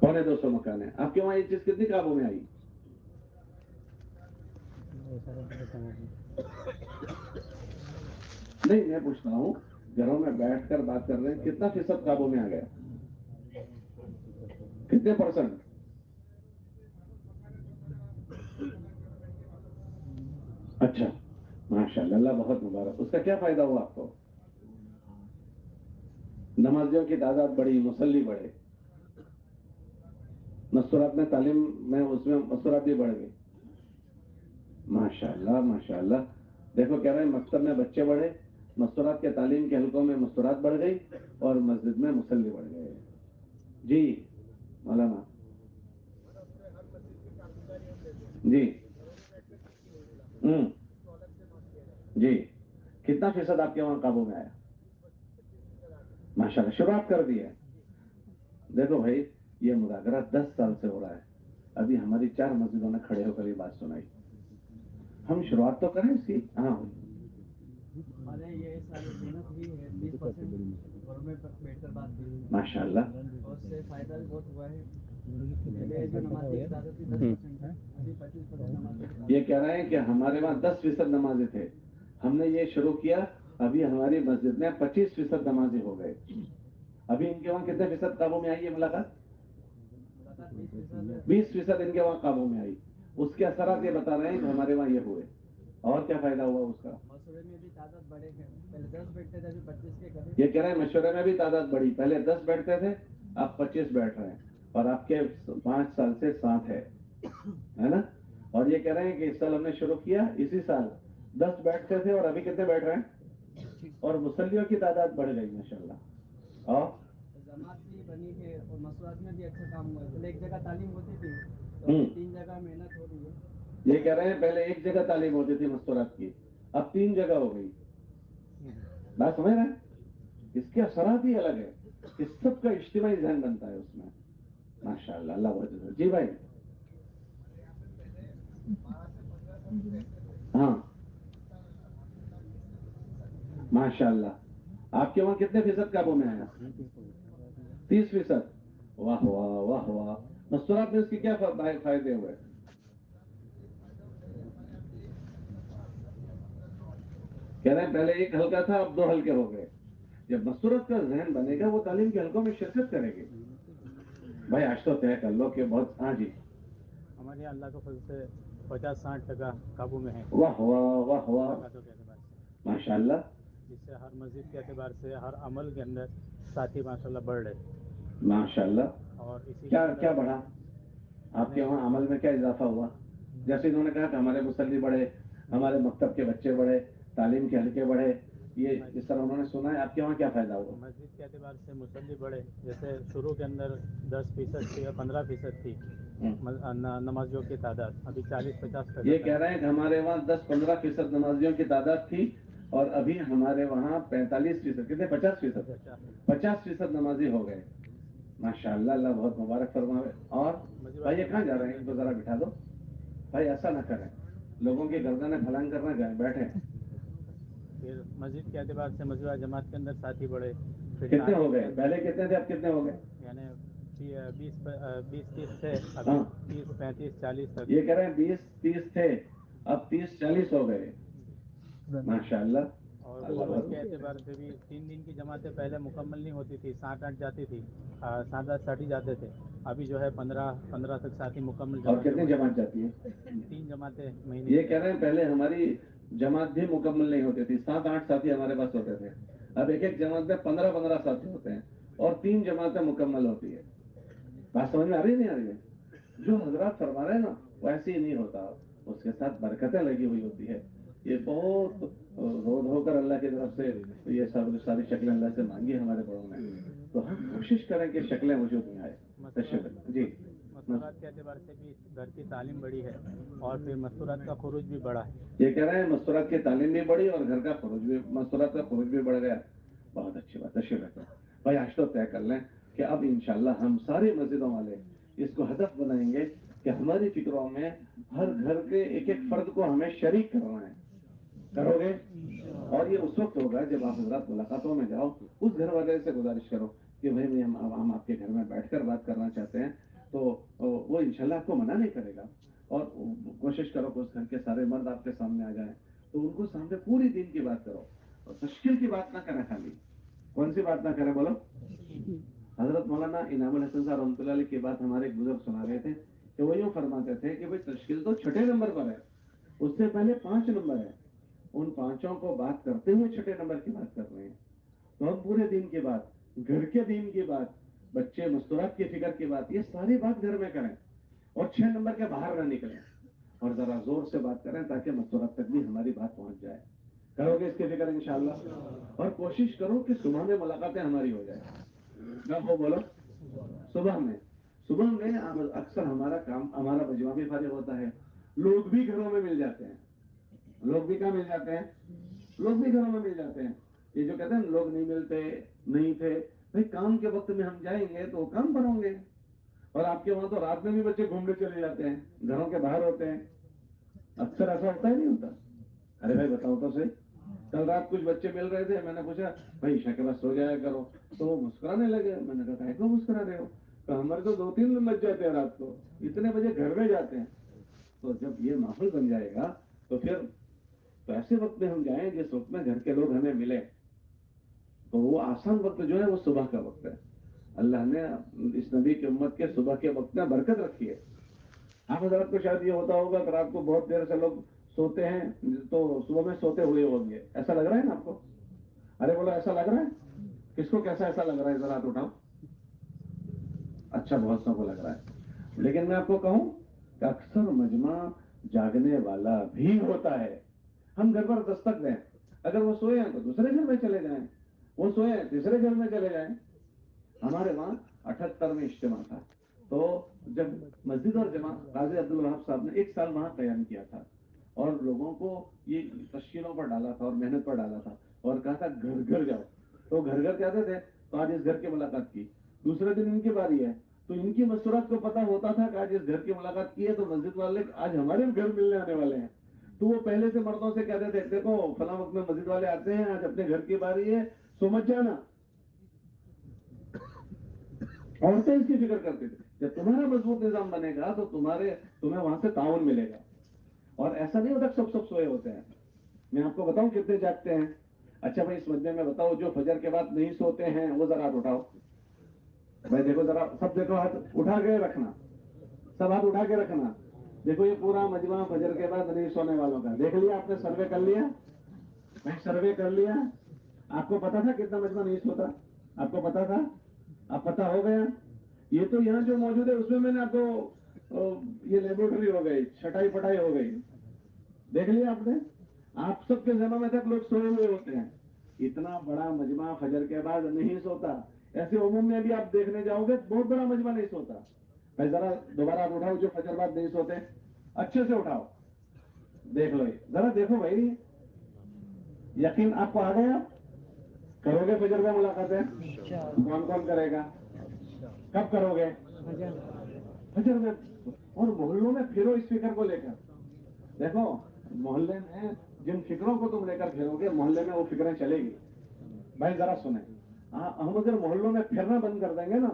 250 مکان ہیں. آپ کے وہاں یہ چیز کتنی قابو میں آئی؟ نہیں میں پوچھتا ہوں، گھروں میں بیٹھ کر بات کر رہے ہیں، کتنا فیصد قابو میں آ گیا؟ کتنے پرسنٹ؟ اچھا ماشاء اللہ، اللہ بہت مبارک. اس کا کیا فائدہ ہوا آپ کو؟ نمازیوں کی تعداد بڑھی، مصلی بڑھے، مستورات میں تعلیم میں اس میں مستورات بھی بڑھ گئی. ماشاء اللہ ماشاء اللہ. دیکھو کہہ رہے ہیں مکتب میں بچے بڑھے، مستورات کے تعلیم کے حلقوں میں مستورات بڑھ گئی اور مسجد میں مصلی بڑھ گئے. جی مولانا جی جی کتنا فیصد آپ کے وہاں قابو میں آیا؟ ماشاء اللہ شروعات کر دی ہے. دیکھو بھائی یہ مذاکرہ 10 سال سے ہو رہا ہے، ابھی ہماری 4 مسجدوں نے کھڑے ہو کر یہ بات سنائی. ہم شروعات تو کریں اس کی. ہاں یہ ساری محنت ہوئی ہے 30% گھروں میں بیٹھ کر بات کی ماشاء اللہ. اور اس سے فائدہ بھی بہت ہوا ہے. پہلے جو نمازی کی تعداد تھی 10% ہے، ابھی 25% نمازی کی تعداد. یہ کہہ رہے ہیں کہ ہمارے وہاں 10% نمازی تھے، ہم نے یہ شروع کیا، ابھی ہماری مسجد میں 25% نمازی ہو گئے. ابھی ان کے وہاں کتنے فیصد قابو میں آئی ہے ملاقات؟ 20% ان کے وہاں قابو میں آئی. اس کے اثرات یہ بتا رہے ہیں کہ ہمارے وہاں یہ ہوئے. اور کیا فائدہ ہوا اس کا؟ مشورے میں بھی تعداد بڑھے گئے، پہلے 10 بیٹھتے تھے ابھی 25 کے قریب. یہ کہہ رہے ہیں مشورے میں بھی تعداد بڑھی، پہلے 10 بیٹھتے تھے اب 25 بیٹھ رہے ہیں، اور آپ کے 5 سال سے 7 ہے نا. اور یہ کہہ رہے ہیں کہ اس سال ہم نے شروع کیا، اسی سال 10 بیٹھتے تھے اور ابھی کتنے بیٹھ رہے ہیں، اور مصلیوں کی تعداد بڑھ گئی ماشاءاللہ. اور جماعت بھی بنی ہے اور مسورات میں بھی اچھا کام ہوا ہے. پہلے ایک جگہ تعلیم ہوتی تھی تو ابھی 3 جگہ محنت ہو رہی ہے. یہ کہہ رہے ہیں پہلے ایک جگہ تعلیم ہوتی تھی مستورات کی، اب 3 جگہ ہو گئی. بات سمجھ رہے ہیں؟ اس کے اثرات ہی الگ ہے، اس سب کا اجتماعی ذہن بنتا ہے اس میں. ماشاء اللہ اللہ بہت. جی بھائی. ہاں ماشاء اللہ. آپ کے وہاں کتنے فیصد قابو میں آیا؟ 30%. واہ واہ واہ واہ. مستورات میں اس کے کیا فائدے ہوئے؟ کہہ رہے ہیں پہلے ایک حلقہ تھا اب 2 حلقے ہو گئے. جب مستورت کا ذہن بنے گا وہ تعلیم کے حلقوں میں شرکت کرے گی. بھائی آج تو طے کر لو کہ بہت. ہاں جی. ہمارے یہاں اللہ کے فضل سے 50-60% قابو میں ہے. واہ واہ واہ واہ ملاقاتوں کے اعتبار سے ماشاء اللہ. جس سے ہر مسجد کے اعتبار سے ہر عمل کے اندر ساتھی ماشاء اللہ بڑھ رہے. ماشاء اللہ. اور اسی کیا کے کیا اندر بڑھا آپ کے وہاں عمل میں؟ کیا اضافہ ہوا؟ جیسے انہوں نے کہا کہ ہمارے مصلی بڑھے، ہمارے مکتب کے بچے بڑھے، تعلیم کے حلقے بڑھے، یہ اس طرح انہوں نے سنا ہے. آپ کے وہاں کیا فائدہ ہوا؟ مسجد کے اعتبار سے مصلی بڑھے. جیسے شروع کے اندر 10% تھی یا 15% تھی نمازیوں کی تعداد، ابھی 40-50%. یہ کہہ رہے ہیں کہ ہمارے وہاں 10-15% نمازیوں کی تعداد تھی اور ابھی ہمارے وہاں 45%، کتنے؟ 50% نمازی ہو گئے. ماشاء اللہ اللہ بہت مبارک فرماوے. اور بھائی یہ کہاں جا رہے ہیں؟ ان کو ذرا بٹھا دو بھائی، ایسا نہ کریں، لوگوں کی گردنیں پھلانگ کرنا جائیں، بیٹھیں. پھر مسجد کے اعتبار سے مسجد جماعت کے اندر ساتھی بڑھے. کتنے ہو گئے؟ پہلے کتنے تھے اب کتنے ہو گئے؟ یعنی 20-30 تھے، ابھی ہاں 30-35-40 تک. یہ کہہ رہے ہیں 20-30 تھے اب 30-40 ہو گئے. ماشاء اللہ. اور خروج کے اعتبار سے بھی 3 دن کی جماعتیں پہلے مکمل نہیں ہوتی تھی، 7-8 جاتی تھی، 7-8 ساتھی جاتے تھے. ابھی جو ہے 15 تک ساتھی مکمل اور جماعت. کتنی جماعت جاتی ہے؟ 3 جماعتیں مہینے. یہ کہہ رہے ہیں پہلے ہماری جماعت بھی مکمل نہیں ہوتی تھی، 7-8 ساتھی ہمارے پاس ہوتے تھے، اب ایک جماعت میں 15 ساتھی ہوتے ہیں اور 3 جماعتیں مکمل ہوتی ہے. بات سمجھ میں آ رہی نہیں آ رہی ہے؟ جو حضرات فرما رہے ہیں نا ویسے ہی نہیں ہوتا، اس کے ساتھ برکتیں لگی ہوئی ہوتی ہے. یہ بہت رو کر اللہ کی طرف سے یہ ساری شکلیں اللہ سے مانگی ہمارے بڑوں نے، تو ہم کوشش کریں کہ شکلیں وجود میں آئے. جی مستورات کے اعتبار سے بھی گھر کی تعلیم بڑی ہے اور پھر مستورات کا خروج بھی بڑا ہے. یہ کہہ رہے ہیں مستورات کی تعلیم بھی بڑھی اور گھر کا خروج بھی، مستورات کا خروج بھی بڑھ گیا. بہت اچھی بات. تشریف رکھیں بھائی. آج تو طے کر لیں کہ اب انشاءاللہ ہم ساری مسجدوں والے اس کو ہدف بنائیں گے کہ ہماری فکروں میں ہر گھر کے ایک ایک فرد کو ہمیں شریک کرنا ہے. کرو گے؟ اور یہ اس وقت ہوگا جب آپ حضرات ملاقاتوں میں جاؤ، اس گھر والے سے گزارش کرو کہ بھائی ہم آپ کے گھر میں بیٹھ کر بات کرنا چاہتے ہیں، تو وہ انشاءاللہ آپ کو منع نہیں کرے گا. اور کوشش کرو کہ اس گھر کے سارے مرد آپ کے سامنے آ جائیں، تو ان کو سامنے پوری دین کی بات کرو، اور تشکیل کی بات نہ کریں. خالی کون سی بات نہ کریں بولو؟ حضرت مولانا انعام الحسن صاحب رحمۃ اللہ علیہ کی بات ہمارے ایک بزرگ سنا رہے تھے کہ وہ یوں فرماتے تھے کہ بھائی تشکیل تو چھٹے نمبر پر ہے، اس سے پہلے 5 نمبر ہے، ان 5 کو بات کرتے ہوئے چھٹے نمبر کی بات کر رہے ہیں. تو ہم پورے دین کی بات، گھر کے دین کی بات، بچے مستورات کی فکر کی بات، یہ ساری بات گھر میں کریں، اور 6 نمبر کے باہر نہ نکلیں، اور ذرا زور سے بات کریں تاکہ مستورات تک بھی ہماری بات پہنچ جائے. کرو گے اس کی فکر انشاءاللہ؟ اور کوشش کرو کہ صبح میں ملاقاتیں ہماری ہو جائیں. کب ہو بولو؟ صبح میں. صبح میں اکثر ہمارا کام، ہمارا مجمع بھی فارغ ہوتا ہے، لوگ بھی گھروں میں مل جاتے ہیں. لوگ بھی کہاں مل جاتے ہیں؟ لوگ بھی گھروں میں مل جاتے ہیں. یہ جو کہتے ہیں لوگ نہیں ملتے، نہیں تھے، بھائی کام کے وقت میں ہم جائیں گے تو کام پر ہوں گے. اور آپ کے وہاں تو رات میں بھی بچے گھومنے چلے جاتے ہیں، گھروں کے باہر ہوتے ہیں. اکثر ایسا ہوتا ہی نہیں ہوتا؟ ارے بھائی بتاؤ تو صحیح. کل رات کچھ بچے مل رہے تھے، میں نے پوچھا بھائی عشاء کے بعد سو جایا کرو، تو وہ مسکرانے لگے. میں نے کہا کیوں مسکرا رہے ہو؟ تو ہمارے تو 2-3 بج جاتے ہیں رات کو، اتنے بجے گھر میں جاتے ہیں. تو جب یہ ماحول بن جائے گا تو پھر تو ایسے وقت میں ہم جائیں جس وقت میں گھر کے لوگ ہمیں ملے. تو وہ آسان وقت جو ہے وہ صبح کا وقت ہے. اللہ نے اس نبی کی امت کے صبح کے وقت میں برکت رکھی ہے. آپ حضرات کو شاید یہ ہوتا ہوگا کہ رات کو بہت دیر سے لوگ سوتے ہیں تو صبح میں سوتے ہوئے ہوں گے، ایسا لگ رہا ہے نا آپ کو؟ ارے بولو ایسا لگ رہا ہے؟ کس کو کیسا ایسا لگ رہا ہے؟ ذرا ہاتھ اٹھاؤ. اچھا، بہت سب کو لگ رہا ہے. لیکن میں آپ کو کہوں کہ اکثر مجمع جاگنے والا بھی ہوتا ہے. ہم گھر پر دستک دیں، اگر وہ سوئے ہیں تو دوسرے گھر میں چلے جائیں، وہ سوئے ہیں تیسرے گھر میں چلے جائیں. ہمارے وہاں 78 میں اجتماع تھا، تو جب مسجد اور جماعت قاضی عبدالوہاب صاحب نے 1 سال وہاں قیام کیا تھا، اور لوگوں کو یہ تشکیلوں پر ڈالا تھا اور محنت پر ڈالا تھا، اور کہا تھا گھر گھر جاؤ. تو گھر گھر جاتے تھے، تو آج اس گھر کی ملاقات کی، دوسرے دن ان کی باری ہے، تو ان کی مستورات کو پتا ہوتا تھا کہ آج اس گھر کی ملاقات کی ہے تو مسجد والے آج ہمارے گھر ملنے آنے والے ہیں. تو وہ پہلے سے مردوں سے کہتے تھے دیکھو فلاں وقت میں مسجد والے آتے ہیں، آج اپنے گھر کی باری ہے، سمجھ جانا. عورتیں اس کی فکر کرتے تھے جب تمہارا مضبوط نظام بنے گا تو تمہیں وہاں سے تعاون ملے گا. اور ایسا نہیں ہوتا سب سوئے ہوتے ہیں. میں آپ کو بتاؤں کتنے جاگتے ہیں. اچھا بھائی اس مجمع میں بتاؤ جو فجر کے بعد نہیں سوتے ہیں وہ ذرا ہاتھ اٹھاؤ. بھائی دیکھو ذرا سب، دیکھو ہاتھ اٹھا کے رکھنا، سب ہاتھ اٹھا کے رکھنا. دیکھو یہ پورا مجمع فجر کے بعد نہیں سونے والوں کا. دیکھ لیا آپ نے؟ سروے کر لیا بھائی؟ سروے کر لیا؟ آپ کو پتا تھا کتنا مجمع نہیں سوتا؟ آپ کو پتا تھا؟ اب پتا ہو گیا. یہ تو یہاں جو موجود ہے اس میں نے آپ کو یہ لیبورٹری ہو گئی، چھٹائی پٹائی ہو گئی. دیکھ لیا آپ نے؟ آپ سب کے ذہنوں میں تک لوگ سوئے ہوئے ہوتے ہیں. اتنا بڑا مجمع فجر کے بعد نہیں سوتا. ایسے عموم میں بھی آپ دیکھنے جاؤ گے بہت بڑا مجمع نہیں سوتا. بھائی ذرا دوبارہ آپ اٹھاؤ جو فجر بعد نہیں سوتے، اچھے سے اٹھاؤ. دیکھ لو ذرا، دیکھو بھائی یقین آپ کو آ گیا؟ کرو گے فجر میں ملاقاتیں؟ کون کون کرے گا؟ کب کرو گے؟ فجر میں. اور محلوں میں پھرو اس فکر کو لے کر. دیکھو محلے میں جن فکروں کو تم لے کر پھرو گے محلے میں وہ فکریں چلے گی. بھائی ذرا سنیں، ہم اگر محلوں میں پھرنا بند کر دیں گے نا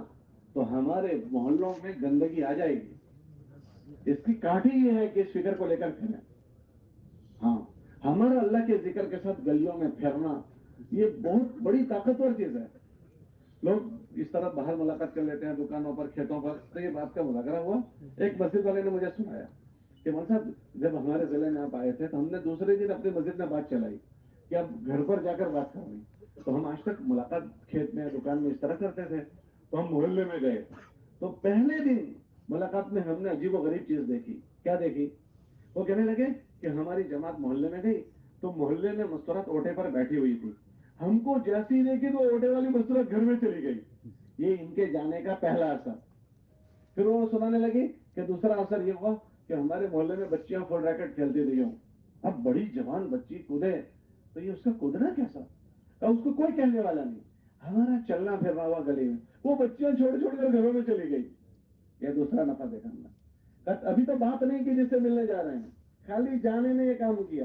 تو ہمارے محلوں میں گندگی آ جائے گی. اس کی کاٹھی یہ ہے کہ اس فکر کو لے کر پھریں. ہاں، ہمارا اللہ کے ذکر کے ساتھ گلیوں میں پھرنا یہ بہت بڑی طاقتور چیز ہے. لوگ اس طرح باہر ملاقات کر لیتے ہیں دکانوں پر، کھیتوں پر. تو یہ بات کا مذاکرہ ہوا، ایک مسجد والے نے مجھے سنایا کہ مول صاحب جب ہمارے ضلع میں آپ آئے تھے تو ہم نے دوسرے دن اپنی مسجد میں بات چلائی کہ اب گھر پر جا کر بات کرنی. تو ہم آج تک ملاقات کھیت میں دکان میں اس طرح کرتے تھے. تو ہم محلے میں گئے تو پہلے دن ملاقات میں ہم نے عجیب و غریب چیز دیکھی. کیا دیکھی؟ وہ کہنے لگے کہ ہماری جماعت محلے میں گئی تو محلے میں مستورات اوٹے پر بیٹھی ہوئی تھی. ہم کو جیسی دیکھی تو اوٹے والی مستورات گھر میں چلی گئی. یہ ان کے جانے کا پہلا اثر. پھر وہ سنانے لگی کہ دوسرا اثر یہ ہوا کہ ہمارے محلے میں بچیاں فل ریکٹ کھیلتی رہی ہوں. اب بڑی جوان بچی کودے تو یہ اس کا کودنا کیسا؟ اس کو کوئی کہنے والا نہیں. ہمارا چلنا پھرنا ہوا گلی میں، وہ بچیاں چھوڑ چھوڑ کر گھروں میں چلی گئی. یہ دوسرا نفع دیکھا ہم نے. ابھی تو بات نہیں کی جس سے ملنے جا رہے ہیں، خالی جانے نے یہ کام کیا.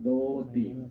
2 3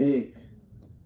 1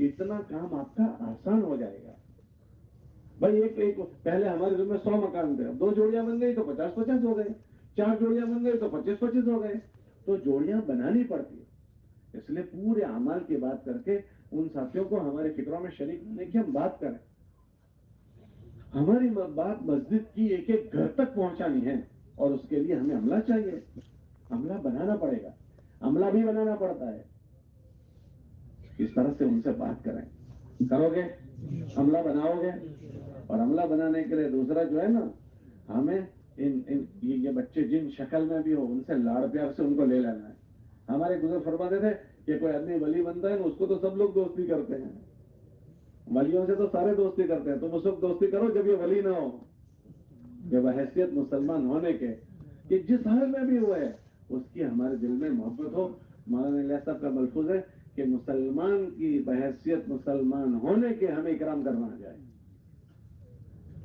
اتنا کام آپ کا آسان ہو جائے گا. بھائی ایک پہلے ہمارے گھر میں 100 مکان تھے, اب 2 جوڑیاں بن گئی تو 50-50 ہو گئے, 4 جوڑیاں بن گئی تو 25-25 ہو گئے. تو جوڑیاں بنانی پڑتی ہے. اس لیے پورے اعمال کی بات کر کے ان ساتھیوں کو ہمارے فکروں میں شریک ہونے کی ہم بات کریں. ہماری بات مسجد کی ایک ایک گھر تک پہنچانی ہے, اور اس کے لیے ہمیں عملہ چاہیے, عملہ بنانا پڑے گا, عملہ بھی بنانا پڑتا ہے. اس طرح سے ان سے بات کریں, کرو گے عملہ بناؤ گے. اور عملہ بنانے کے لیے دوسرا جو ہے نا, ہمیں یہ بچے جن شکل میں بھی ہو ان سے لاڑ پیار سے ان کو لے لینا ہے. ہمارے گزر فرماتے تھے کہ کوئی آدمی ولی بنتا ہے نا, اس کو تو سب لوگ دوستی کرتے ہیں, ولیوں سے تو سارے دوستی کرتے ہیں. تم اس وقت دوستی کرو جب یہ ولی نہ ہو. یہ بحیثیت مسلمان ہونے کے کہ جس حال میں بھی ہوئے اس کی ہمارے دل میں محبت ہو. مولانا الیاس صاحب کا ملفوظ ہے کہ مسلمان کی بحیثیت مسلمان ہونے کے ہمیں اکرام کرنا آ جائے.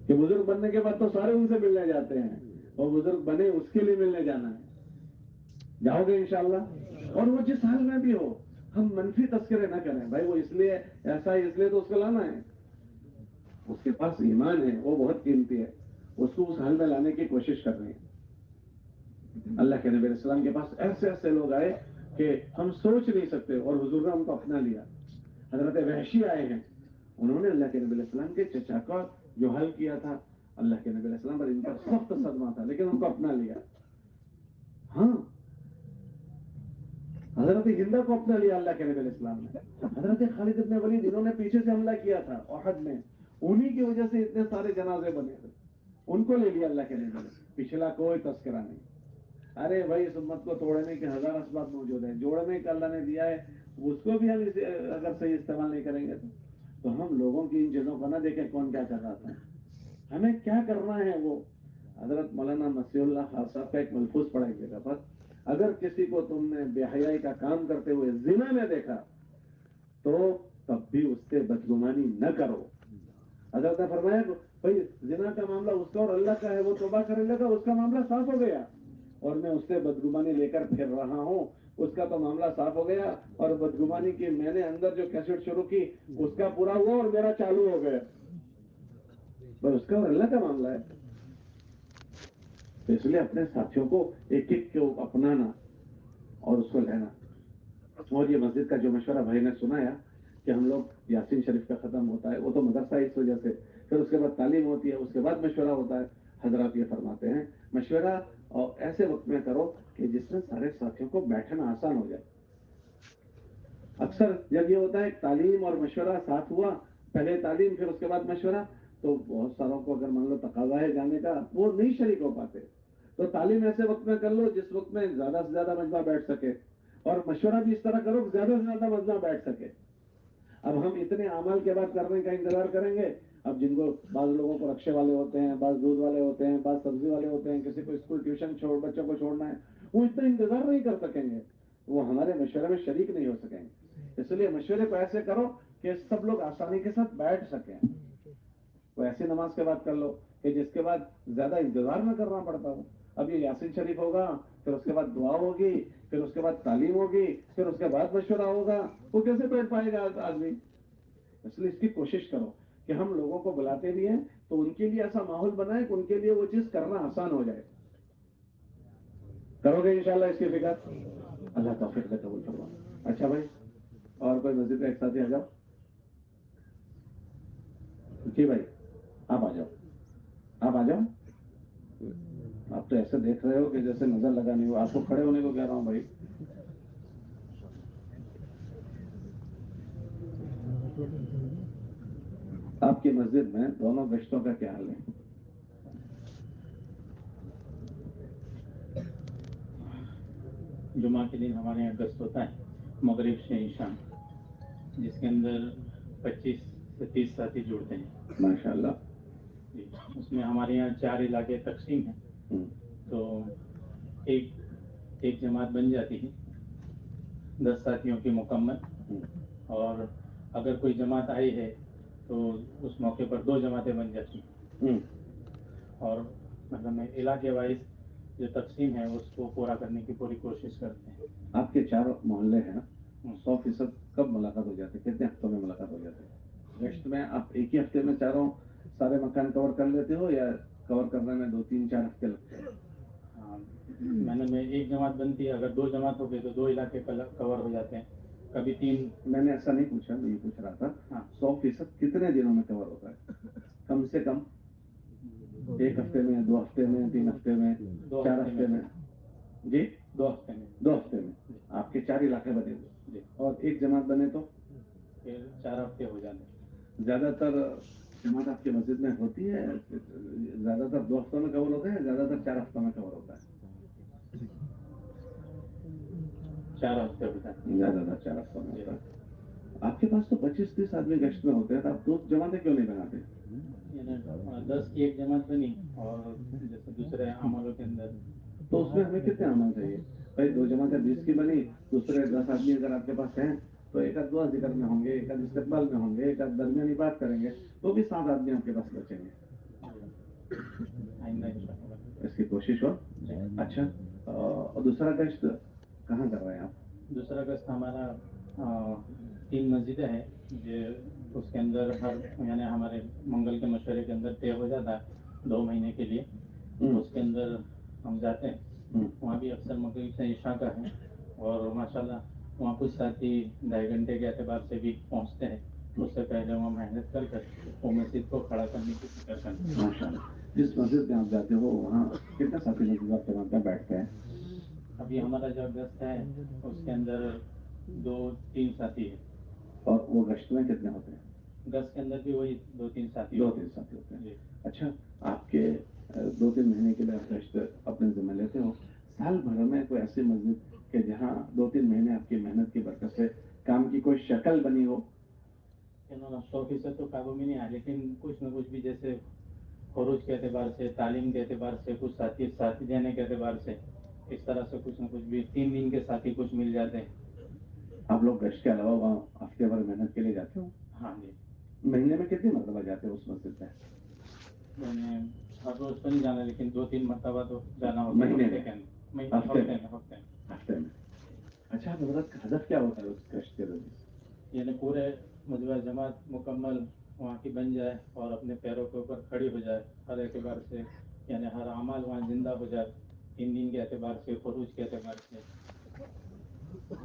کہ بزرگ بننے کے بعد تو سارے ان سے ملنے جاتے ہیں, اور بزرگ بنے اس کے لیے ملنے جانا ہے. جاؤ گے انشاءاللہ. اور وہ جس حال میں بھی ہو, ہم منفی تذکرے نہ کریں. بھائی وہ اس لیے ایسا ہے, اس لیے تو اس کو لانا ہے. اس کے پاس ایمان ہے, وہ بہت قیمتی ہے, اس کو اس حال میں لانے کی کوشش کر رہے ہیں. اللہ کے نبی علیہ السلام کے پاس ایسے ایسے لوگ آئے کہ ہم سوچ نہیں سکتے, اور حضور نے ان کو اپنا لیا. حضرت وحشی آئے ہیں, انہوں نے اللہ کے نبی علیہ السلام کے چچا کا جو حل کیا تھا, اللہ کے نبی علیہ السلام پر ان کا سخت صدمہ تھا, لیکن ان کو اپنا لیا. ہاں, حضرت ہندا کو اپنا لیا اللہ کے نبی علیہ السلام نے. حضرت خالد ابن ولید انہوں نے پیچھے سے حملہ کیا تھا احد میں, انہی کی وجہ سے اتنے سارے جنازے بنے تھے, ان کو لے لیا اللہ کے نبی نے. پچھلا کوئی تذکرہ نہیں. ارے بھائی اس امت کو توڑنے کے 1000 اسباب موجود ہیں, جوڑنے کا اللہ نے دیا ہے, اس کو بھی ہم اگر صحیح استعمال نہیں کریں گے تو ہم لوگوں کی ان چیزوں کو نہ دیکھیں کون کیا کر رہا تھا. ہمیں کیا کرنا ہے وہ حضرت مولانا مسیح اللہ خان صاحب کا ایک ملفوظ پڑھا ایک جگہ پر, اگر کسی کو تم نے بے حیائی کا کام کرتے ہوئے زنا میں دیکھا تو تب بھی اس سے بدگمانی نہ کرو. حضرت نے فرمایا بھائی زنا کا معاملہ اس کا اور اللہ کا ہے, وہ توبہ کرنے لگا, اس کا معاملہ صاف ہو گیا, اور میں اس سے بدگمانی لے کر پھر رہا ہوں, اس کا تو معاملہ صاف ہو گیا, اور بدگمانی کی میں نے اندر جو کیسٹ شروع کی اس کا پورا ہوا اور میرا چالو ہو گیا. بس اس کا اور اللہ کا معاملہ ہے. اس لیے اپنے ساتھیوں کو ایک ایک کو اپنانا اور اس کو لینا. اور یہ مسجد کا جو مشورہ بھائی نے سنایا کہ ہم لوگ یاسین شریف کا ختم ہوتا ہے, وہ تو مدرسہ اس وجہ سے, پھر اس کے بعد تعلیم ہوتی ہے, اس کے بعد مشورہ ہوتا ہے. حضرات یہ فرماتے ہیں مشورہ اور ایسے وقت میں کرو کہ جس میں سارے ساتھیوں کو بیٹھنا آسان ہو جائے. اکثر جب یہ ہوتا ہے تعلیم اور مشورہ ساتھ ہوا, پہلے تعلیم پھر اس کے بعد مشورہ, تو بہت ساروں کو اگر مان لو تقاضا ہے جانے کا, وہ نہیں شریک ہو پاتے. تو تعلیم ایسے وقت میں کر لو جس وقت میں زیادہ سے زیادہ مجمع بیٹھ سکے, اور مشورہ بھی اس طرح کرو کہ زیادہ سے زیادہ مجمع بیٹھ سکے. اب ہم اتنے اعمال کے بعد کرنے کا انتظار کریں گے. اب جن کو بعض لوگوں کو رکشے والے ہوتے ہیں, بعض دودھ والے ہوتے ہیں, بعض سبزی والے ہوتے ہیں, کسی کو اسکول ٹیوشن بچوں کو چھوڑنا ہے, وہ اتنا انتظار نہیں کر سکیں گے, وہ ہمارے مشورے میں شریک نہیں ہو سکیں گے. اس لیے مشورے کو ایسے کرو کہ سب لوگ آسانی کے ساتھ بیٹھ سکیں. وہ ایسی نماز کے بعد کر لو کہ جس کے بعد زیادہ انتظار نہ کرنا پڑتا ہو. اب یہ یاسین شریف ہوگا, پھر اس کے بعد دعا ہوگی, پھر اس کے بعد تعلیم ہوگی, پھر اس کے بعد مشورہ ہوگا, وہ کیسے بیٹھ پائے گا آدمی. اس لیے اس کی کوشش کرو کہ ہم لوگوں کو بلاتے بھی ہیں تو ان کے لیے ایسا ماحول بنائے کہ ان کے لیے وہ چیز کرنا آسان ہو جائے. کرو گے انشاءاللہ اس کی فکر, اللہ توفیق دے قبول فرمائے. اچھا بھائی, اور کوئی مسجد کا ایک ساتھی آ جاؤ. جی بھائی آپ آ جاؤ, آپ آ جاؤ. آپ تو ایسے دیکھ رہے ہو کہ جیسے نظر لگا نہیں ہو, آپ کو کھڑے ہونے کو کہہ رہا ہوں بھائی. آپ کی مسجد میں دونوں گشتوں کا کیا حال ہے؟ جمعہ کے دن ہمارے یہاں گشت ہوتا ہے مغرب سے عشاء, جس کے اندر 25 سے 30 ساتھی جڑتے ہیں. ماشاءاللہ. جی, اس میں ہمارے یہاں 4 علاقے تقسیم ہیں, تو ایک جماعت بن جاتی ہے 10 ساتھیوں کی مکمل. اور اگر کوئی جماعت آئی ہے تو اس موقع پر 2 جماعتیں بن جاتی ہیں. اور مطلب میں علاقے وائز جو تقسیم ہے اس کو پورا کرنے کی پوری کوشش کرتے ہیں. آپ کے 4 محلے ہیں, 100% کب ملاقات ہو جاتی ہے؟ کتنے ہفتوں میں ملاقات ہو جاتی ہے گشت میں؟ آپ ایک ہی ہفتے میں چاروں سارے مکان کور کر لیتے ہو یا کور کرنے میں 2 3 4 ہفتے لگتے ہیں؟ ہاں، محنت میں ایک جماعت بنتی ہے، اگر 2 جماعت ہو گئی تو 2 علاقے کور ہو جاتے ہیں، کبھی 3۔ میں نے ایسا نہیں پوچھا، میں یہ پوچھ رہا تھا ہاں 100% کتنے دنوں میں کور ہوتا ہے؟ کم سے کم 1 ہفتے میں، 2 ہفتے میں، 3 ہفتے میں، 4 ہفتے میں؟ جی 2 ہفتے میں 2 ہفتے میں آپ کے 4 علاقے بنے ہوئے جی، اور ایک جماعت بنے تو پھر 4 ہفتے ہو جاتے ہیں۔ زیادہ تر جماعت آپ کی مسجد میں ہوتی ہے زیادہ تر 2 ہفتوں میں کور ہوتا ہے، زیادہ تر 4 ہفتوں میں کور ہوتا ہے؟ 4 ہفتے ہوتا ہے زیادہ تر 4 ہفتوں میں ہوتا ہے۔ آپ کے پاس تو 25 30 آدمی گشت میں ہوتے ہیں، تو آپ 2 جماعتیں کیوں نہیں بناتے؟ یعنی 10 کی ایک جماعت بنی، اور جیسے دوسرے عملوں کے اندر تو اس میں ہمیں کتنے عمل چاہیے بھائی؟ 2 جماعتیں 20 کی بنی، دوسرے 10 آدمی اگر آپ کے پاس ہیں تو ایک آدھ دعا ذکر میں ہوں گے، ایک آدھ استقبال میں ہوں گے، ایک آدھ درمیانی بات کریں گے، تو بھی 7 آدمی آپ کے پاس بچیں گے۔ آئندہ انشاءاللہ۔ اس کی کوشش ہو۔ اچھا، اور دوسرا گشت کہاں کر رہے ہیں آپ؟ دوسرا گشت ہمارا 3 مسجدیں ہیں، جو اس کے اندر ہر یعنی ہمارے منگل کے مشورے کے اندر طے ہو جاتا ہے 2 مہینے کے لیے، اس کے اندر ہم جاتے ہیں، وہاں بھی اکثر مغرب سے عشاء کا ہے، اور ماشاءاللہ وہاں کچھ ساتھی 2.5 گھنٹے کے اعتبار سے بھی پہنچتے ہیں، اس سے پہلے وہاں محنت کر وہ مسجد کو کھڑا کرنے کی فکر کرتے ہیں۔ ماشاءاللہ۔ جس مسجد میں آپ جاتے ہو وہاں کتنے ساتھی مسجد آپ کے وہاں پہ بیٹھتے ہیں؟ ابھی ہمارا جو گشت ہے اس کے اندر 2 3 ساتھی ہیں، اور وہ گشت میں کتنے ہوتے ہیں؟ گشت کے اندر بھی وہی 2 3 ساتھی 2 3 ساتھی ہوتے ہیں۔ جی۔ اچھا، آپ کے 2 3 مہینے کے لیے آپ گشت اپنے ذمہ لیتے ہو، سال بھر میں کوئی ایسی مسجد کہ جہاں 2 3 مہینے آپ کی محنت کی برکت سے کام کی کوئی شکل بنی ہو؟ 100% تو قابو میں نہیں آیا، لیکن کچھ نہ کچھ بھی، جیسے خروج کے اعتبار سے، تعلیم کے اعتبار سے، کچھ ساتھی دینے کے اعتبار سے، اس طرح سے کچھ نہ کچھ بھی 3 دن کے ساتھی کچھ مل جاتے ہیں۔ آپ لوگ گشت کے علاوہ وہاں ہفتے بھر محنت کے لیے جاتے ہو؟ ہاں جی۔ مہینے میں کتنی مرتبہ جاتے ہو اس مسجد میں؟ میں ہر روز تو نہیں جانا، لیکن 2 3 مرتبہ تو جانا ہوتا ہے مہینے ہفتے میں؟ کے اندر، ہفتے میں؟ ہفتے میں۔ ہفتے میں۔ اچھا، حضرت کا ہدف کیا ہوتا ہے اس گشت کے ذریعے؟ یعنی پورے مجمع جماعت مکمل وہاں کی بن جائے اور اپنے پیروں کے اوپر کھڑی ہو جائے ہر اعتبار سے، یعنی ہر عمل وہاں زندہ ہو جائے، 3 دن کے اعتبار سے، خروج کے اعتبار سے۔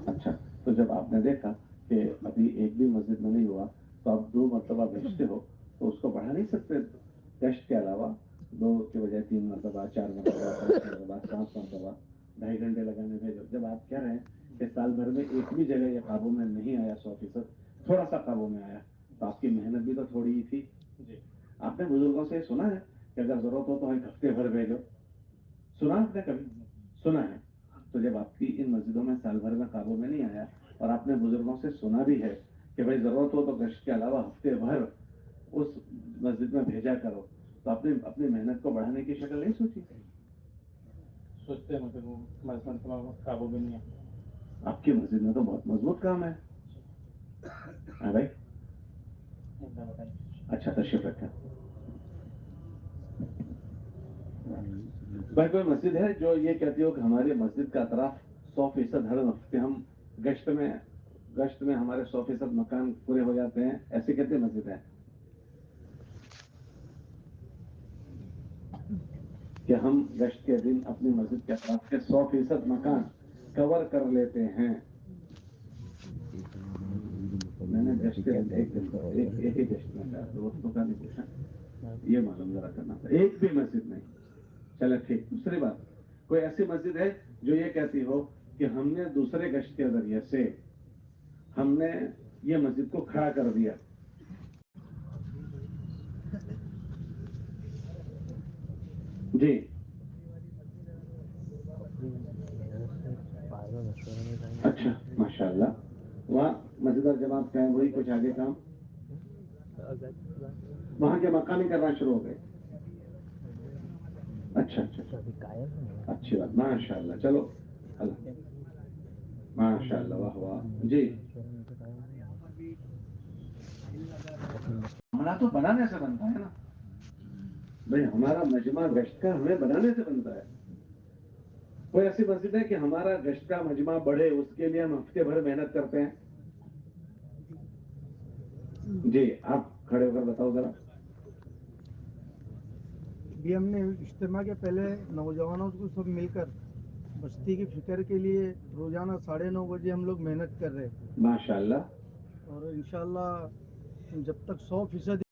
اچھا، تو جب آپ نے دیکھا کہ ابھی ایک بھی مسجد میں نہیں ہوا تو آپ 2 مرتبہ بھیجتے ہو، تو اس کو بڑھا نہیں سکتے؟ گشت کے علاوہ 2 کے بجائے 3 مرتبہ، 4 مرتبہ، 5 مرتبہ، 7 مرتبہ، 2.5 گھنٹے لگانے بھیجو۔ جب آپ کہہ رہے ہیں کہ سال بھر میں ایک بھی جگہ یہ قابو میں نہیں آیا 100%، تھوڑا سا قابو میں آیا، تو آپ کی محنت بھی تو تھوڑی ہی تھی۔ جی۔ آپ نے بزرگوں سے سنا ہے کہ اگر ضرورت ہو تو ایک ہفتے بھر بھیجو؟ سنا آپ نے کبھی؟ سنا ہے؟ تو جب آپ کی ان مسجدوں میں سال بھر میں قابو میں نہیں آیا اور آپ نے بزرگوں سے سنا بھی ہے کہ بھائی ضرورت ہو تو گشت کے علاوہ ہفتے بھر اس مسجد میں بھیجا کرو، تو آپ نے اپنی محنت کو بڑھانے کی شکل نہیں سوچی؟ سوچتے ہیں مگر وہ مسجد قابو میں نہیں ہے۔ آپ کی مسجد میں تو بہت مضبوط کام ہے۔ ہاں بھائی، اچھا تشریف رکھیں بھائی۔ کوئی مسجد ہے جو یہ کہتی ہو کہ ہماری مسجد کا اطراف 100% ہر ہفتے ہم گشت میں ہمارے 100% مکان پورے ہو جاتے ہیں؟ ایسی کتنی مسجد ہیں کہ ہم گشت کے دن اپنی مسجد کے اطراف کے 100% مکان کور کر لیتے ہیں؟ میں نے گشت کے دن ایک ہی گشت میں کہا، دوستوں کا نہیں پوچھا، یہ معلوم ذرا کرنا تھا۔ ایک بھی مسجد نہیں؟ چلے ٹھیک۔ دوسری بات، کوئی ایسی مسجد ہے جو یہ کہتی ہو کہ ہم نے دوسرے گشت کے ذریعے سے ہم نے یہ مسجد کو کھڑا کر دیا؟ جی، اچھا ماشاء اللہ۔ وہاں مسجد اور جماعت قائم ہوئی، کچھ آگے کام وہاں کے مقامی کرنا شروع ہو گئے؟ اچھا اچھا، اچھی بات، ماشاء اللہ۔ چلو ماشاء اللہ، واہ واہ۔ جی، ہمارا تو بنانے سے بنتا ہے نا بھائی، ہمارا مجمع گشت کا ہمیں بنانے سے بنتا ہے۔ کوئی ایسی مسجد ہے کہ ہمارا گشت کا مجمع بڑھے اس کے لیے ہم ہفتے بھر محنت کرتے ہیں؟ جی آپ کھڑے ہو کر بتاؤ ذرا. بھی ہم نے اجتماع کے پہلے نوجوانوں کو سب مل کر بستی کی فکر کے لیے روزانہ 9:30 بجے ہم لوگ محنت کر رہے ہیں. ماشاء اللہ. اور انشاءاللہ جب تک 100%